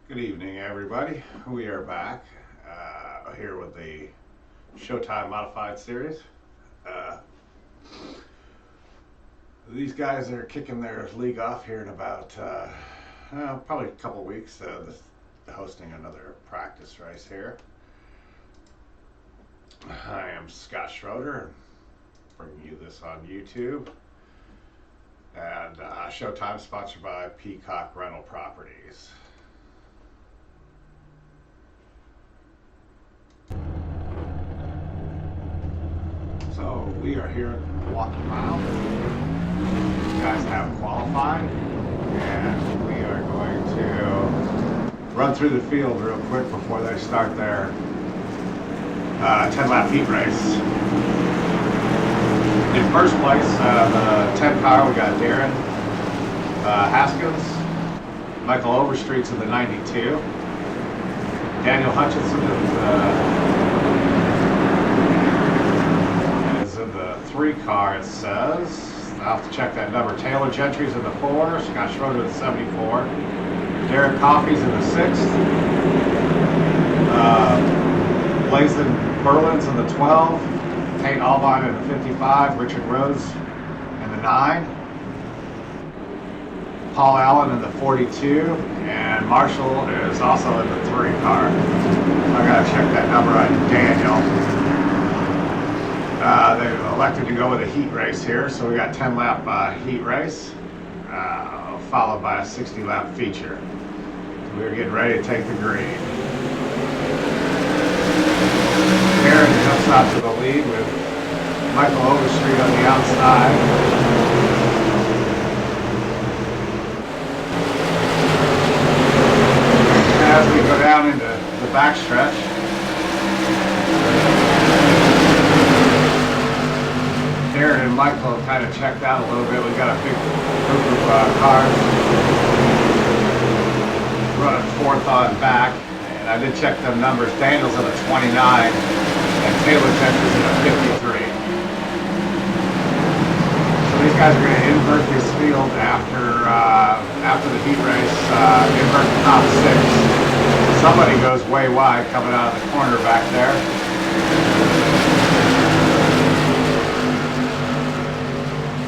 Good evening, everybody. We are back here with the Showtime Modified Series. Uh, these guys are kicking their league off here in about probably a couple weeks. Hosting another practice race here. I am Scott Schroeder, bringing you this on YouTube. And Showtime sponsored by Peacock Rental Properties. So we are here at Milwaukee Mile. You guys have qualified, and we are going to run through the field real quick before they start their 10-lap heat race. In first place, the 10 car, we got Darren Haskins, Michael Overstreet's in the 92, Daniel Hutchinson is in the 3 car, it says. I'll have to check that number. Taylor Gentry's in the 4, Scott Schroeder in the 74, Derek Coffey's in the 6th, Blazin Berlin's in the 12, Tate Albine in the 55, Richard Rose in the 9, Paul Allen in the 42, and Marshall is also in the 3 car. I gotta check that number on Daniel. They elected to go with a heat race here, so we got 10-lap heat race, followed by a 60-lap feature. So we're getting ready to take the green. Aaron jumps out to the lead with Michael Overstreet on the outside. As we go down into the backstretch, Darren and Michael have kind of checked out a little bit. We've got a big group of cars running 4th on back. And I did check them numbers. Daniel's in a 29 and Taylor Gentry's in a 53. So these guys are going to invert this field after the heat race, invert the top 6. Somebody goes way wide coming out of the corner back there.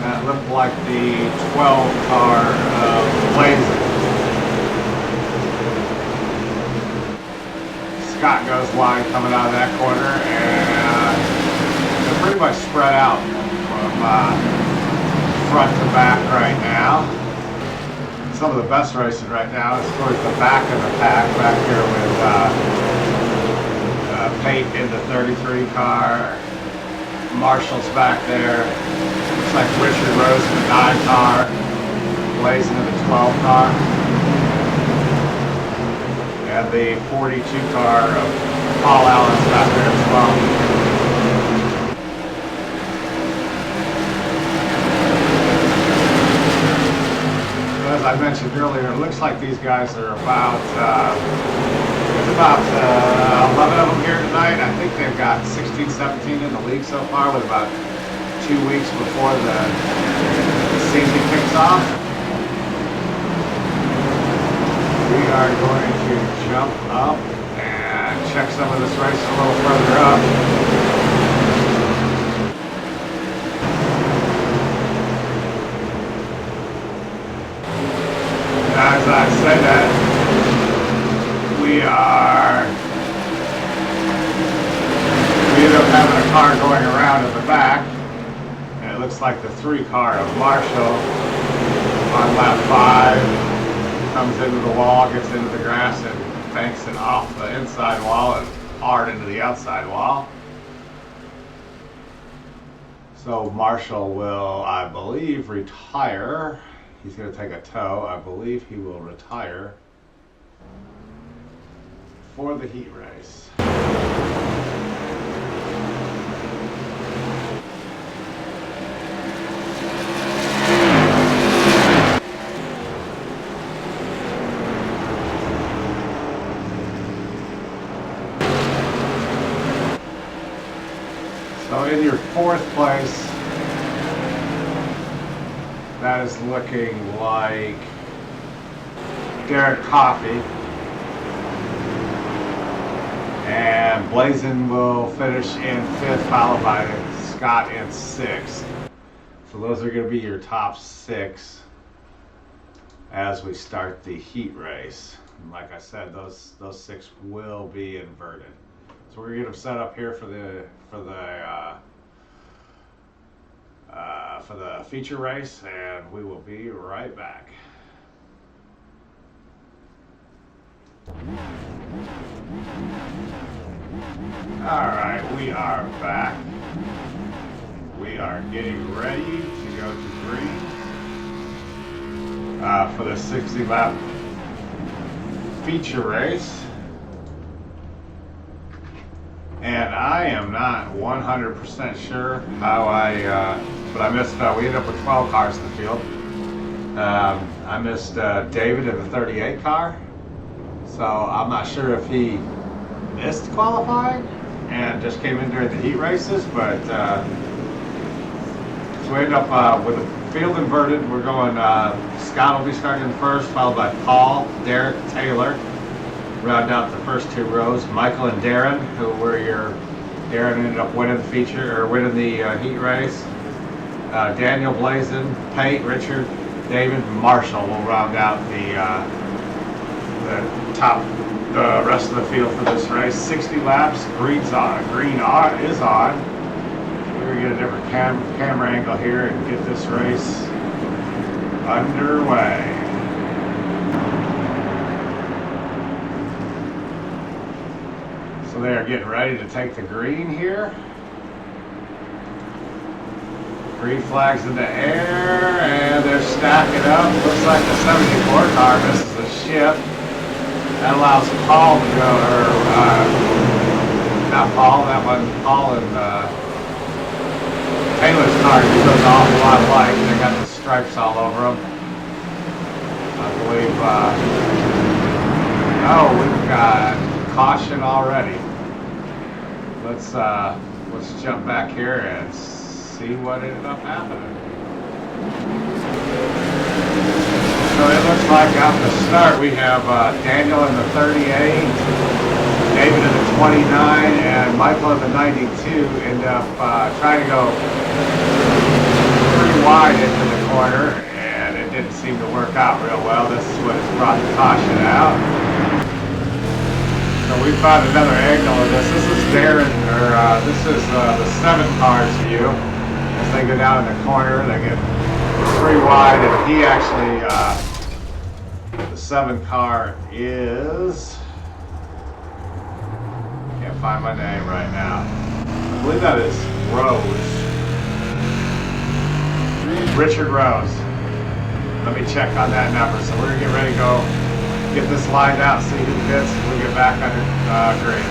That looked like the 12 car of Blazin. Scott goes wide coming out of that corner, and they're pretty much spread out from front to back right now. Some of the best racing right now is towards the back of the pack, back here with Pate in the 33 car, Marshall's back there. Looks like Richard Rose in the 9 car, Blazin in the 12 car, and the 42 car of Paul Allen's back there as well. As I mentioned earlier, it looks like these guys are about, there's about 11 of them here tonight. I think they've got 16, 17 in the league so far, with about 2 weeks before the season kicks off. We are going to jump up and check some of this race a little further up. As I say that, we end up having a car going around at the back, and it looks like the 3 car of Marshall on lap 5 comes into the wall, gets into the grass, and banks it off the inside wall and hard into the outside wall. So Marshall will, I believe, retire. He's going to take a tow. I believe he will retire for the heat race. So in your 4th place, that is looking like Derek Coffey. And Blazin will finish in 5th, followed by Scott in 6th. So those are going to be your top 6 as we start the heat race. And like I said, those 6 will be inverted. So we're going to get them set up here for the feature race, and we will be right back. Alright, we are back. We are getting ready to go to green for the 60 lap feature race. And I am not 100% sure how but I missed, we ended up with 12 cars in the field. I missed David in the 38 car. So I'm not sure if he missed qualifying and just came in during the heat races, but so we end up with the field inverted. We're going, Scott will be starting first, followed by Paul, Derek, Taylor. Round out the first 2 rows. Michael and Darren, who were Darren ended up winning the feature, or winning the heat race. Daniel, Blazin, Pate, Richard, David, and Marshall will round out the rest of the field for this race. 60 laps, green's on, green is on. We're gonna get a different camera angle here and get this race underway. So they are getting ready to take the green here. Green flags in the air, and they're stacking up. Looks like the 74 car misses the shift. That allows Paul to go, or not Paul, that one, Paul and Taylor's car just goes an awful lot alike. They got the stripes all over them. I believe, oh, we've got caution already. Let's jump back here and see what ended up happening. So it looks like out the start we have Daniel in the 38, David in the 29, and Michael in the 92 end up trying to go pretty wide into the corner, and it didn't seem to work out real well. This is what has brought the caution out. So we found another angle of this. This is Darren, or this is the 7 car's view. As they go down in the corner, they get pretty wide, and he actually, the 7 car is, can't find my name right now. I believe that is Rose. Richard Rose. Let me check on that number. So we're gonna get ready to go get this lined out, see who fits, and we'll get back under green.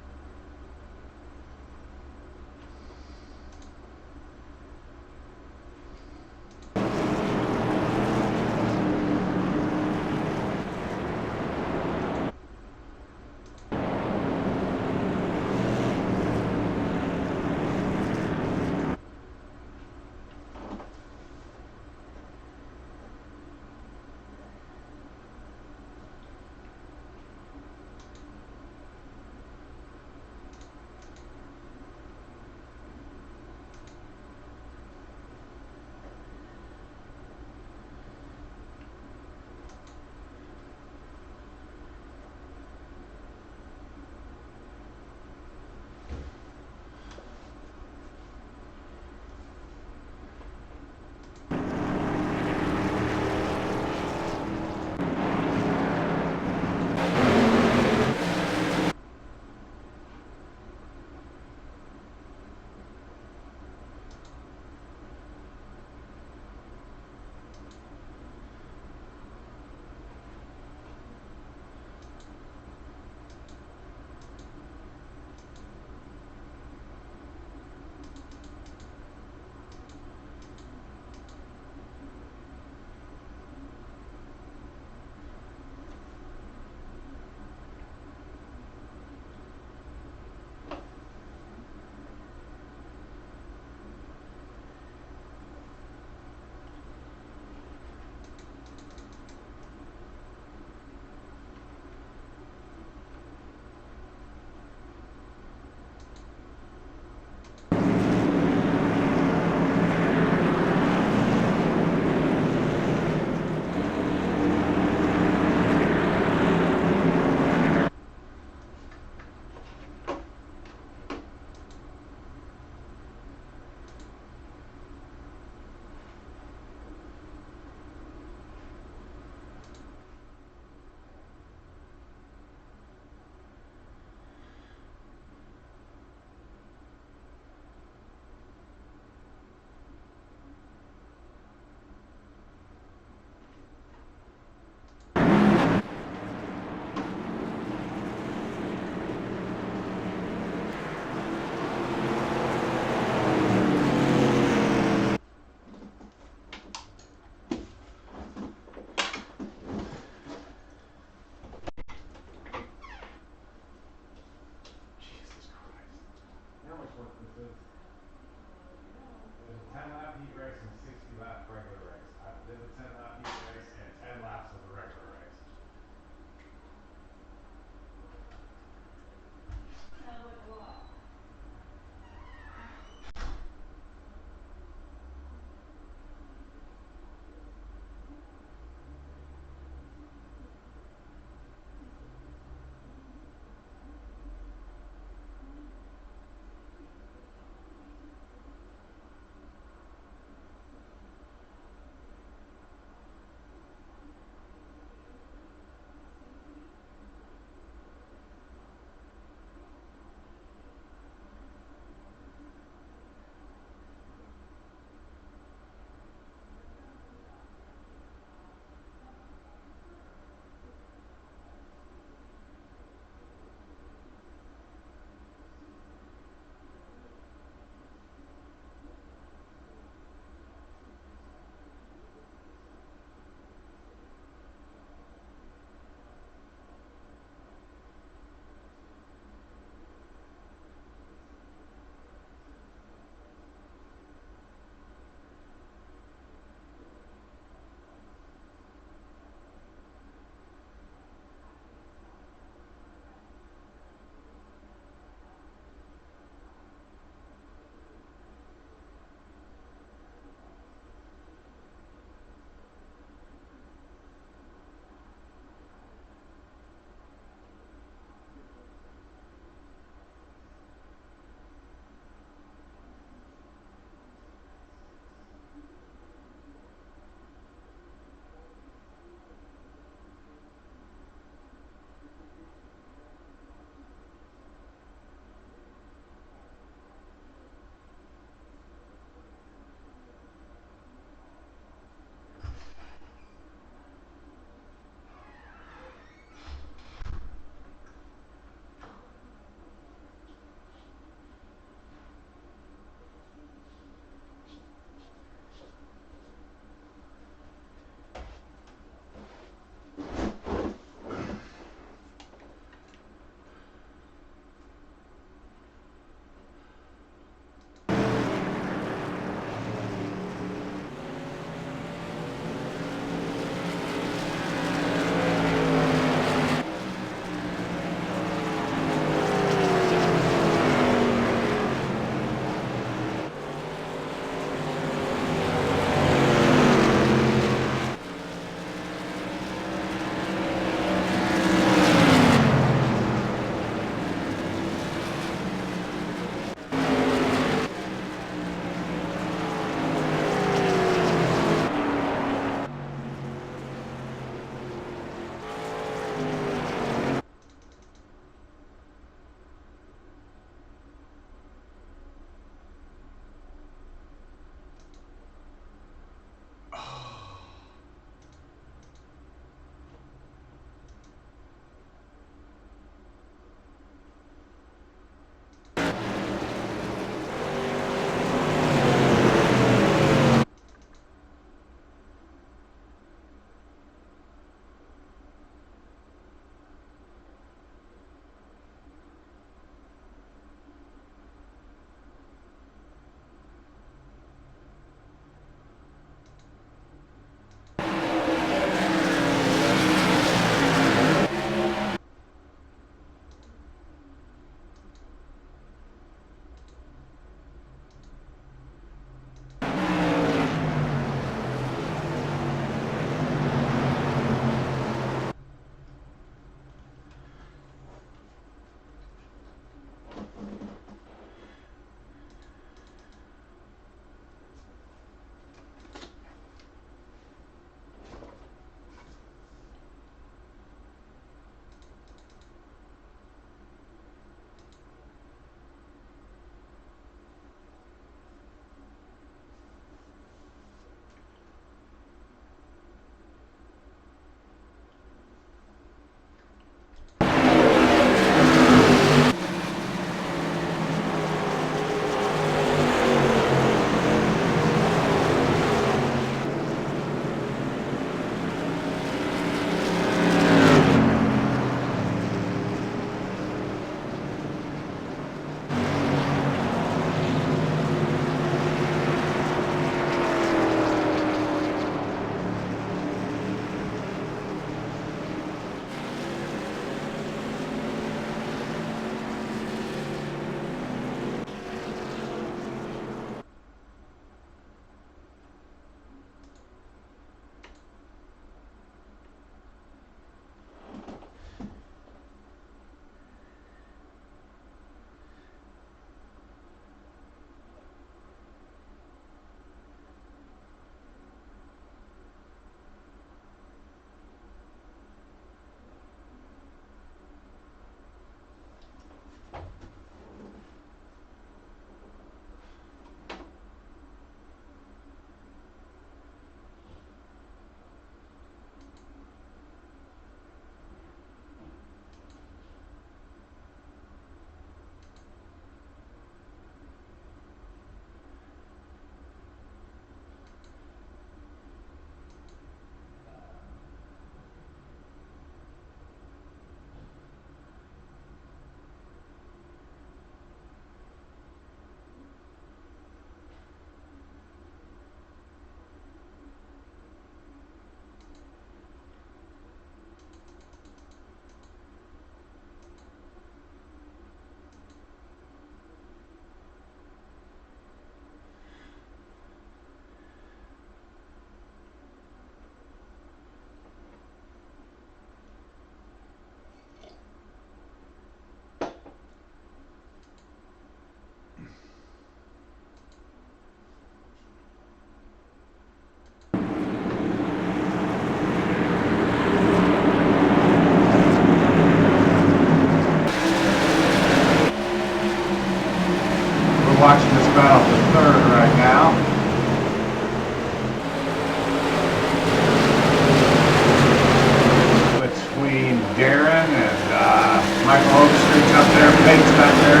Michael Overstreet's up there, Pate's back there.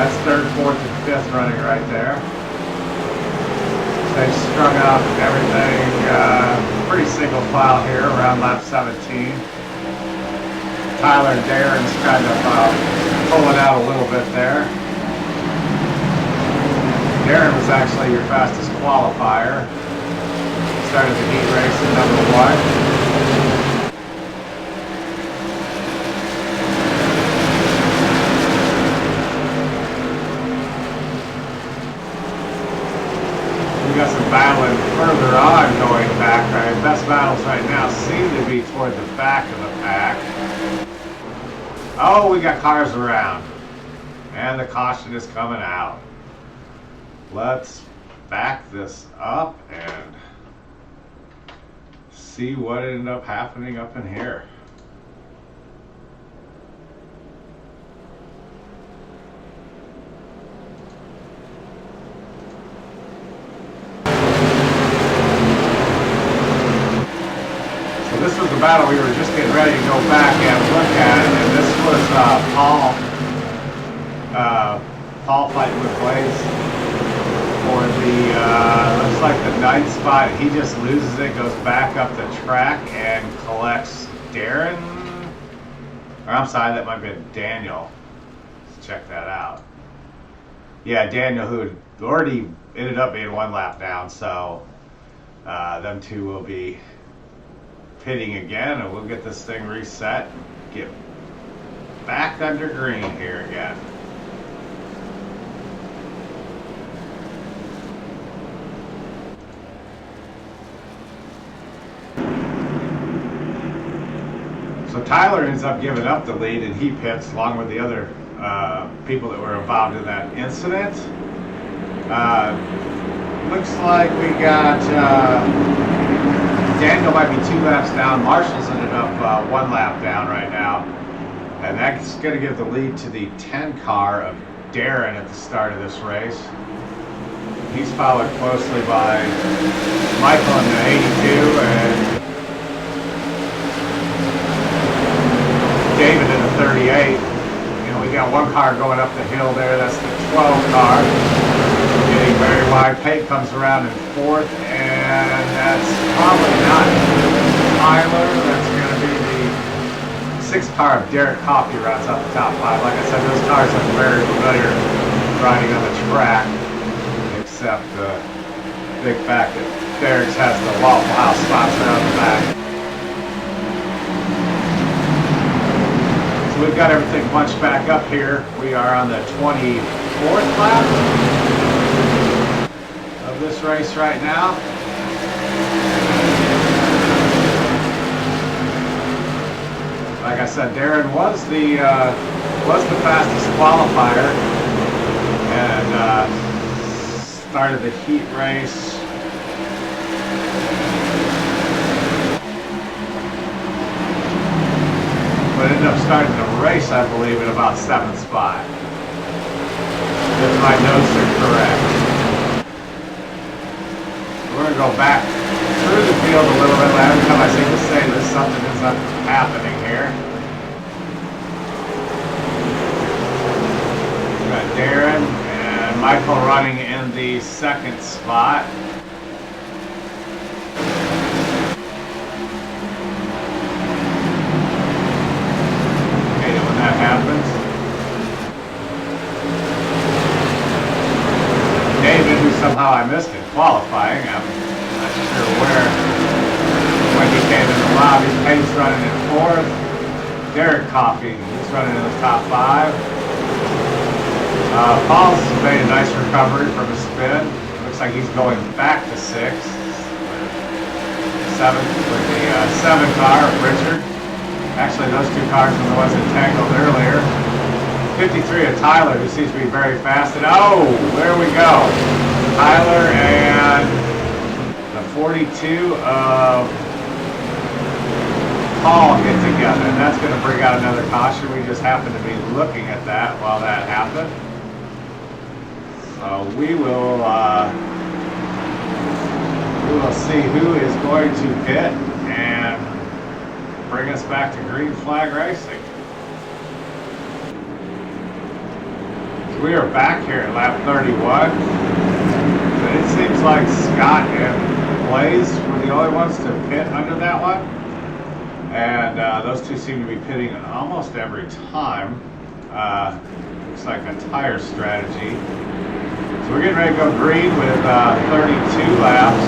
That's third, fourth, and fifth running right there. They've strung out everything, pretty single file here around lap 17. Tyler and Darren's kind of pulling out a little bit there. Darren was actually your fastest qualifier. Started the heat race at number 1. We got some battling further on going back. Our best battles right now seem to be toward the back of the pack. Oh, we got cars around. And the caution is coming out. Let's back this up and see what ended up happening up in here. This was the battle we were just getting ready to go back and look at, and this was Paul fighting with Blaze for the, looks like the 9th spot. He just loses it, goes back up the track and collects Darren, or I'm sorry, that might have been Daniel. Let's check that out. Yeah, Daniel, who had already ended up being 1 lap down, so them two will be pitting again, and we'll get this thing reset, get back under green here again. So Tyler ends up giving up the lead, and he pits along with the other people that were involved in that incident. Looks like we got Daniel might be 2 laps down. Marshall's ended up 1 lap down right now. And that's going to give the lead to the 10 car of Darren at the start of this race. He's followed closely by Michael in the 82 and David in the 38. And we got 1 car going up the hill there. That's the 12 car. Getting very wide. Pate comes around in 4th, and that's probably not Tyler. That's going to be the 6th car of Derek Coffey rounds out the top 5. Like I said, those cars are very familiar riding on the track, except the big fact that Derek's has the Waffle House spots around the back. So we've got everything bunched back up here. We are on the 24th lap of this race right now. Like I said, Darren was the fastest qualifier and started the heat race. But ended up starting the race, I believe, at about 7th spot. If my notes are correct. We're going to go back through the field a little bit. Every time I seem to say this, something ends up happening here. We've got Darren and Michael running in the 2nd spot. Hate it when that happens. David, who somehow I missed in qualifying, I'm not sure where, when he came in the lobby. Pate's running in 4th. Derek Coffey, he's running in the top 5. Paul's made a nice recovery from a spin. Looks like he's going back to 6th. 7th with the 7 car of Richard. Actually, those 2 cars were the ones that tangled earlier. 53 of Tyler, who seems to be very fast. And oh, there we go. Tyler and the 42 of Paul get together, and that's going to bring out another caution. We just happened to be looking at that while that happened. So we will see who is going to pit and bring us back to green flag racing. We are back here at lap 31. It seems like Scott and Blaze were the only ones to pit under that one. And those two seem to be pitting almost every time. Looks like a tire strategy. So we're getting ready to go green with 32 laps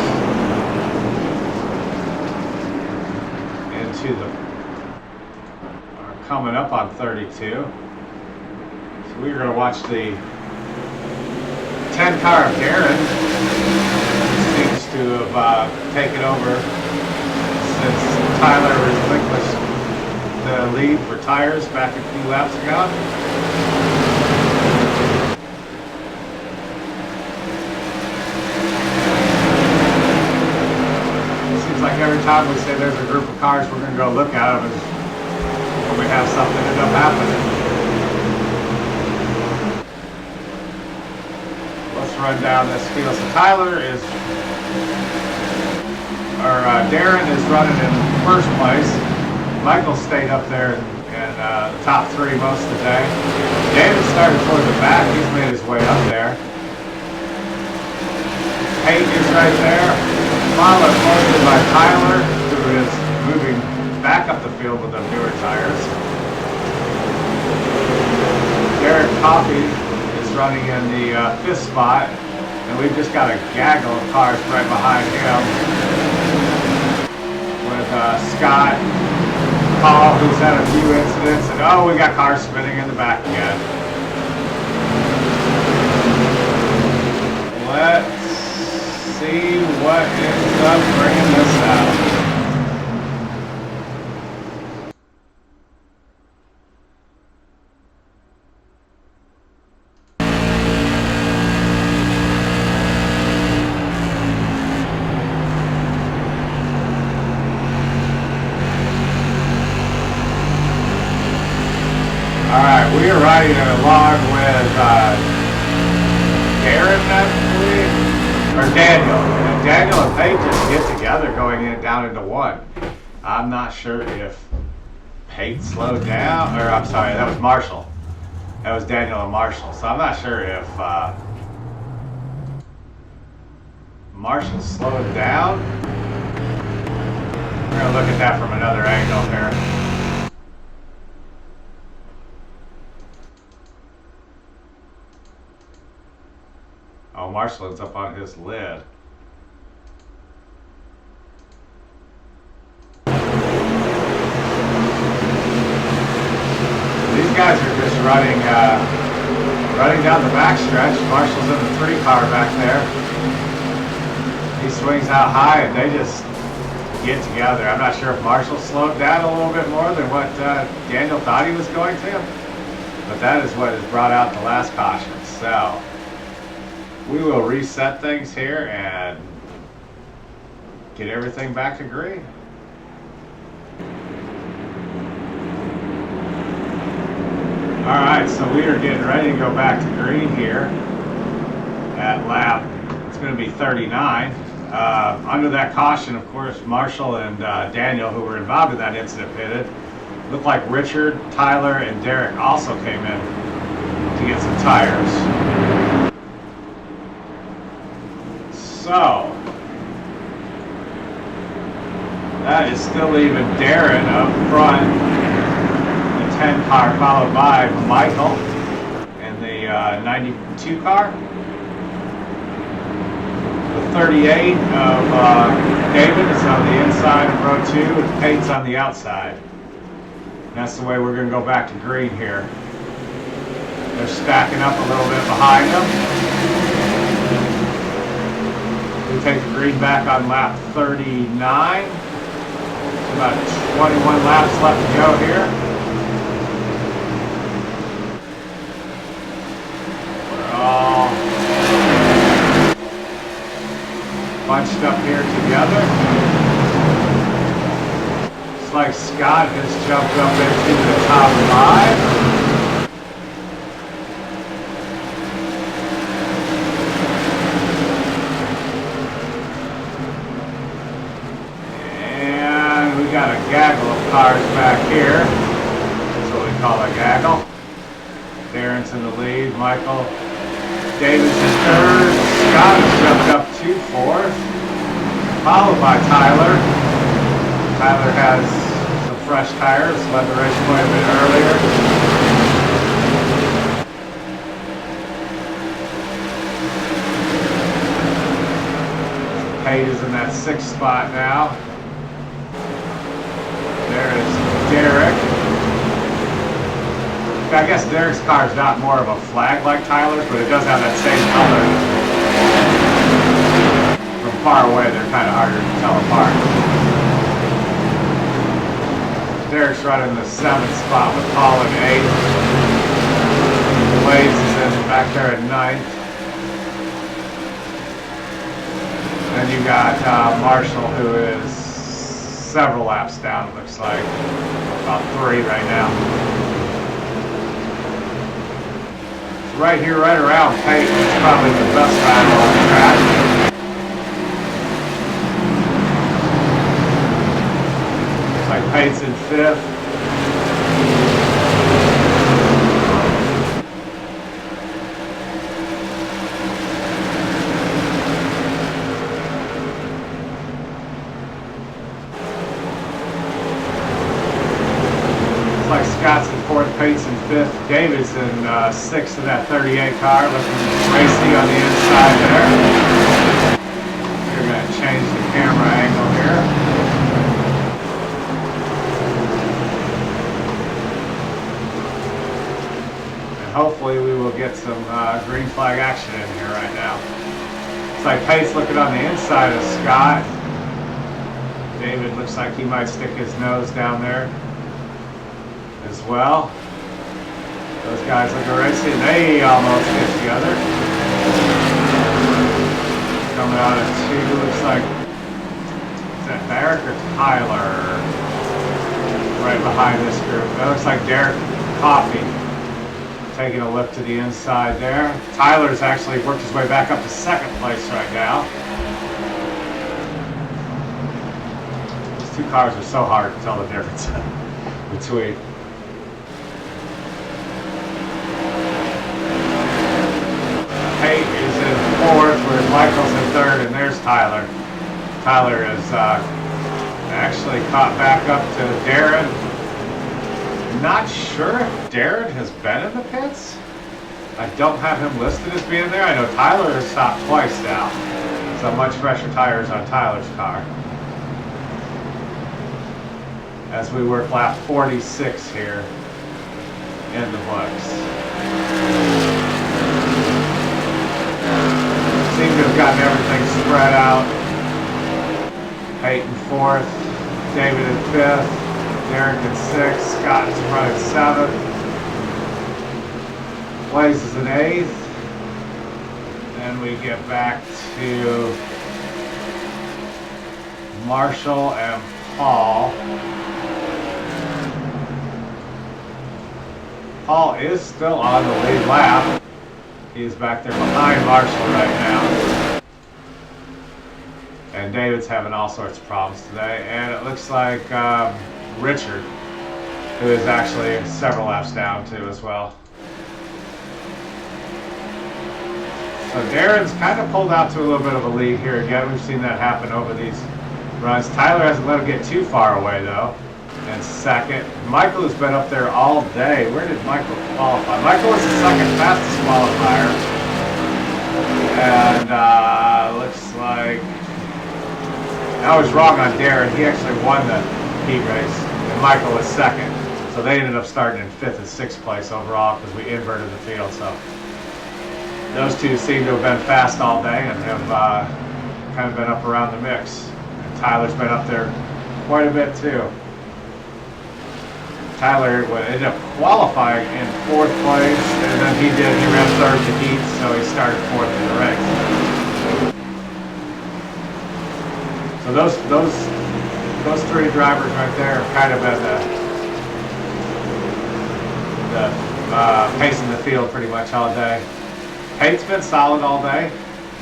into the... coming up on 32. So we're going to watch the 10 car of Darren. Seems to have taken over since Tyler relinquished the lead for tires back a few laps ago. It seems like every time we say there's a group of cars, we're going to go look at them when we have something end up happening. Run down this field. So Tyler is, or Darren is running in first place. Michael stayed up there in the top three most of the day. David started toward the back. He's made his way up there. Peyton is right there. Followed closely by Tyler, who is moving back up the field with the newer tires. Derek Coffey running in the fifth spot, and we've just got a gaggle of cars right behind him with Scott, Paul, who's had a few incidents, and oh, we got cars spinning in the back again. Let's see what ends up bringing this out. We are riding along with Darren, I believe, or Daniel. And Daniel and Pate just get together going down into one. I'm not sure if Pate slowed down, or I'm sorry, that was Marshall. That was Daniel and Marshall. So I'm not sure if Marshall slowed down. We're going to look at that from another angle here. Oh, Marshall is up on his lid. These guys are just running down the backstretch. Marshall's in the 3 car back there. He swings out high and they just get together. I'm not sure if Marshall slowed down a little bit more than what Daniel thought he was going to, but that is what has brought out the last caution. So we will reset things here and get everything back to green. Alright, so we are getting ready to go back to green here at lap, it's going to be 39. Under that caution, of course, Marshall and Daniel, who were involved in that incident, pitted. Looked like Richard, Tyler, and Derek also came in to get some tires. So, that is still leaving Darren up front, the 10 car, followed by Michael in the 92 car. The 38 of David is on the inside of row 2, and Pate's on the outside. And that's the way we're going to go back to green here. They're stacking up a little bit behind them. We take the green back on lap 39. About 21 laps left to go here. We're all bunched up here together. Looks like Scott has jumped up into the top 5. Got a gaggle of cars back here. That's what we call a gaggle. Darren's in the lead. Michael Davis in third. Scott has jumped up to fourth, followed by Tyler. Tyler has some fresh tires, led the race quite a bit earlier. Pate is in that sixth spot now. There is Derek. I guess Derek's car is not more of a flag like Tyler's, but it does have that same color. From far away, they're kind of harder to tell apart. Derek's running the seventh spot with Paul in eighth. Blades is in back there at ninth. Then you got Marshall, who is several laps down, it looks like. About 3 right now. Right here, right around Pate, it's probably the best battle on the track. Looks like Pate's in 5th. Scott's in 4th, Pate's in 5th, David's in 6th of that 38 car, looking racy on the inside there. We're going to change the camera angle here. And hopefully we will get some green flag action in here right now. It's like Pate's looking on the inside of Scott. David looks like he might stick his nose down there as well. Those guys look racy. They almost get together. Coming out of 2, looks like, is that Derek or Tyler? Right behind this group. That looks like Derek Coffey taking a look to the inside there. Tyler's actually worked his way back up to 2nd place right now. These 2 cars are so hard to tell the difference between. Pate is in 4th, whereas Michael's in 3rd, and there's Tyler. Tyler is actually caught back up to Darren. Not sure if Darren has been in the pits. I don't have him listed as being there. I know Tyler has stopped twice now, so much fresher tires on Tyler's car. As we work lap 46 here in the books. Seem to have gotten everything spread out. Pate in 4th, David in 5th, Derek in 6th, Scott is running 7th, Blaze is in 8th. Then we get back to Marshall and Paul. Paul is still on the lead lap. He's back there behind Marshall right now. And David's having all sorts of problems today. And it looks like Richard, who is actually several laps down too as well. So Darren's kind of pulled out to a little bit of a lead here again. We've seen that happen over these runs. Tyler hasn't let him get too far away though. And 2nd. Michael has been up there all day. Where did Michael qualify? Michael was the 2nd fastest qualifier. And looks like I was wrong on Darren. He actually won the heat race. And Michael was 2nd. So they ended up starting in 5th and 6th place overall because we inverted the field. So those 2 seem to have been fast all day and have kind of been up around the mix. And Tyler's been up there quite a bit too. Tyler ended up qualifying in 4th place, and then he ran 3rd to heat, so he started 4th in the race. So those 3 drivers right there have kind of been the pacing the field pretty much all day. Pate's been solid all day.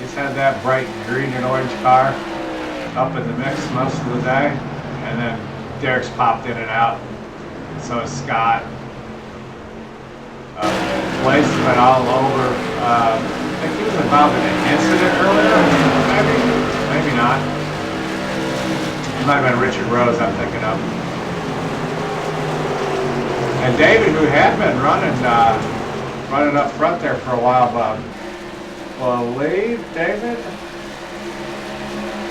He's had that bright green and orange car up in the mix most of the day, and then Derek's popped in and out. So is Scott. Blaze has been all over. I think he was involved in an incident earlier. Maybe not. It might have been Richard Rose I'm thinking of. And David, who had been running up front there for a while, but I believe David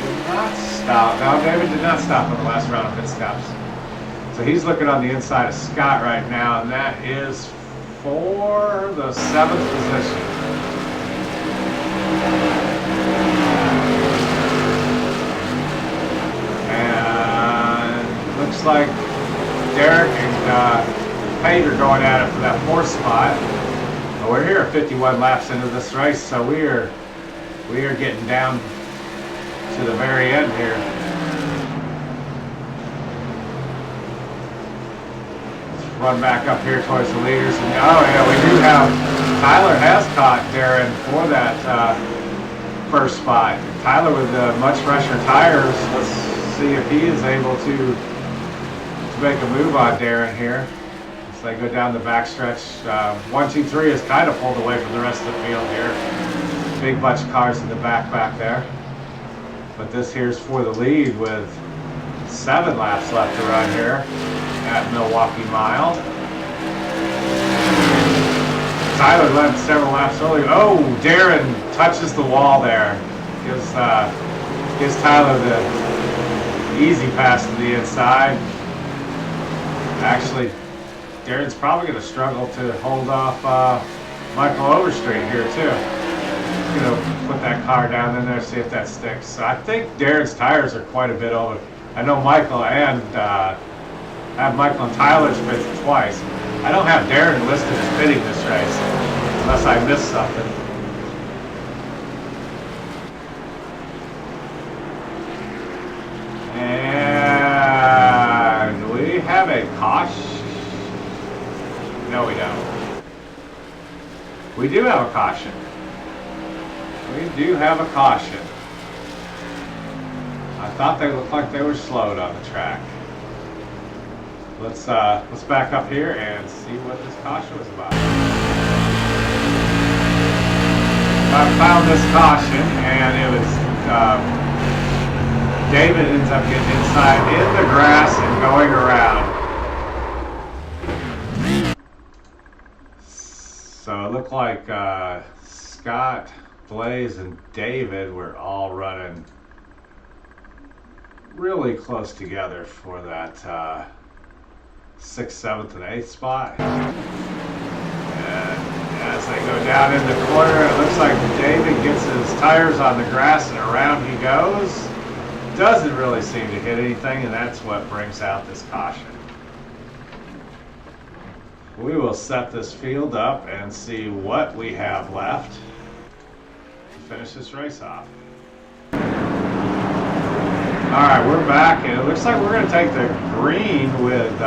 did not stop. No, David did not stop in the last round of pit stops. So he's looking on the inside of Scott right now, and that is for the 7th position. And looks like Derek and Pate are going at it for that 4th spot. But we're here 51 laps into this race, so we are getting down to the very end here. Let's run back up here towards the leaders. And, oh yeah, we do have, Tyler has caught Darren for that 1st spot. Tyler with much fresher tires. Let's see if he is able to make a move on Darren here. As they go down the backstretch. 1, 2, 3 is kind of pulled away from the rest of the field here. Big bunch of cars in the back there. But this here's for the lead with 7 laps left to run here at Milwaukee Mile. Tyler left several laps early. Oh, Darren touches the wall there. Gives Tyler the easy pass to the inside. Actually, Darren's probably going to struggle to hold off Michael Overstreet here too. He's going to put that car down in there, see if that sticks. So I think Darren's tires are quite a bit over. I know Michael and have Michael and Tyler's pitted twice. I don't have Darren listed as pitting this race unless I missed something. And we have a caution. No, we don't. We do have a caution. We do have a caution. I thought they looked like they were slowed on the track. Let's back up here and see what this caution was about. I found this caution, and it was David ends up getting inside in the grass and going around. So it looked like Scott, Blaze, and David were all running really close together for that 6th, 7th, and 8th spot. And as they go down in the corner, it looks like David gets his tires on the grass and around he goes. Doesn't really seem to hit anything, and that's what brings out this caution. We will set this field up and see what we have left to finish this race off. Alright, we're back, and it looks like we're going to take the green with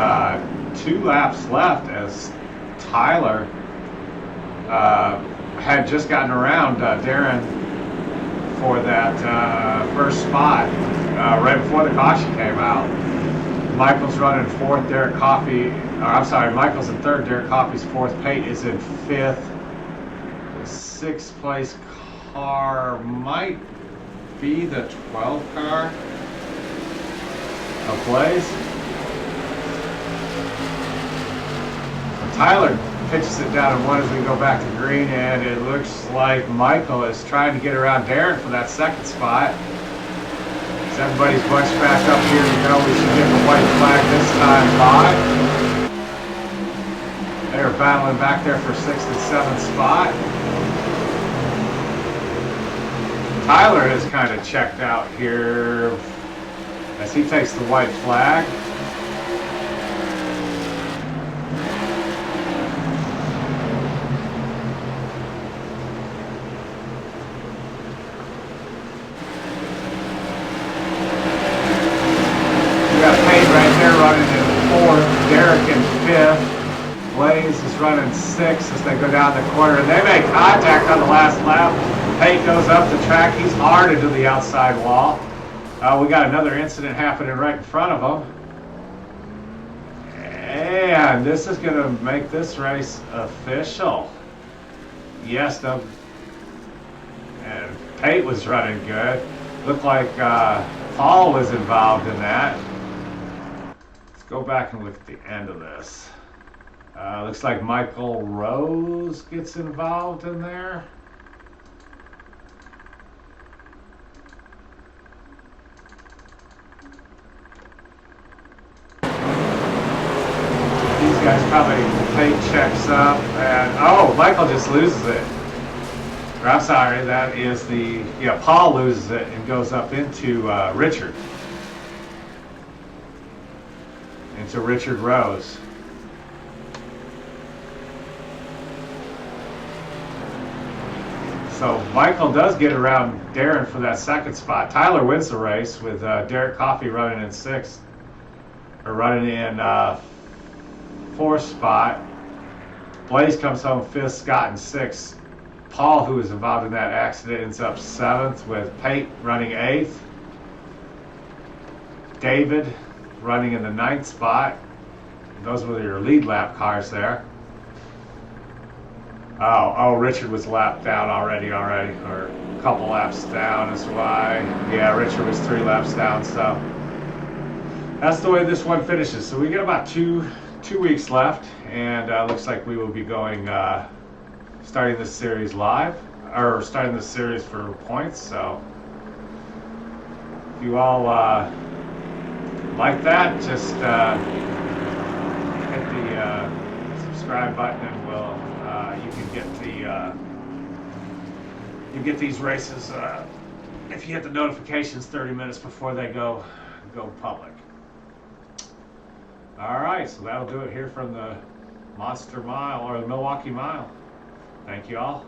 2 laps left, as Tyler had just gotten around Darren for that 1st spot right before the caution came out. Michael's running 4th, Derek Coffey, Michael's in 3rd, Derek Coffey's 4th, Pate is in 5th. The 6th place car might be the 12th car of Blaze. Tyler pitches it down in 1 as we go back to green, and it looks like Michael is trying to get around Darren for that 2nd spot. As everybody's bunched back up here to go, we should get the white flag this time by. They're battling back there for 6th and 7th spot. Tyler has kind of checked out here as he takes the white flag. Blaze is running 6th as they go down the corner, and they make contact on the last lap. Pate goes up the track. He's hard into the outside wall. We got another incident happening right in front of them. And this is going to make this race official. Yes, though. And Pate was running good. Looked like Paul was involved in that. Let's go back and look at the end of this. Looks like Michael Rose gets involved in there. These guys probably Pate checks up, and oh, Michael just loses it. Or, I'm sorry, that is Paul loses it and goes up into Richard. Into Richard Rose. So Michael does get around Darren for that second spot. Tyler wins the race with Derek Coffey running in sixth, or running in fourth spot. Blaze comes home fifth, Scott in sixth. Paul, who was involved in that accident, ends up seventh with Pate running eighth. David running in the ninth spot. Those were your lead lap cars there. Oh, Richard was lapped down already, or a couple laps down is why. Yeah, Richard was 3 laps down, so that's the way this one finishes. So we get about two weeks left, and looks like we will be going, starting this series live, or starting this series for points. So if you all like that, just hit the subscribe button, and we'll you can get these races if you hit the notifications 30 minutes before they go public. All right, so that'll do it here from the Monster Mile, or the Milwaukee Mile. Thank you all.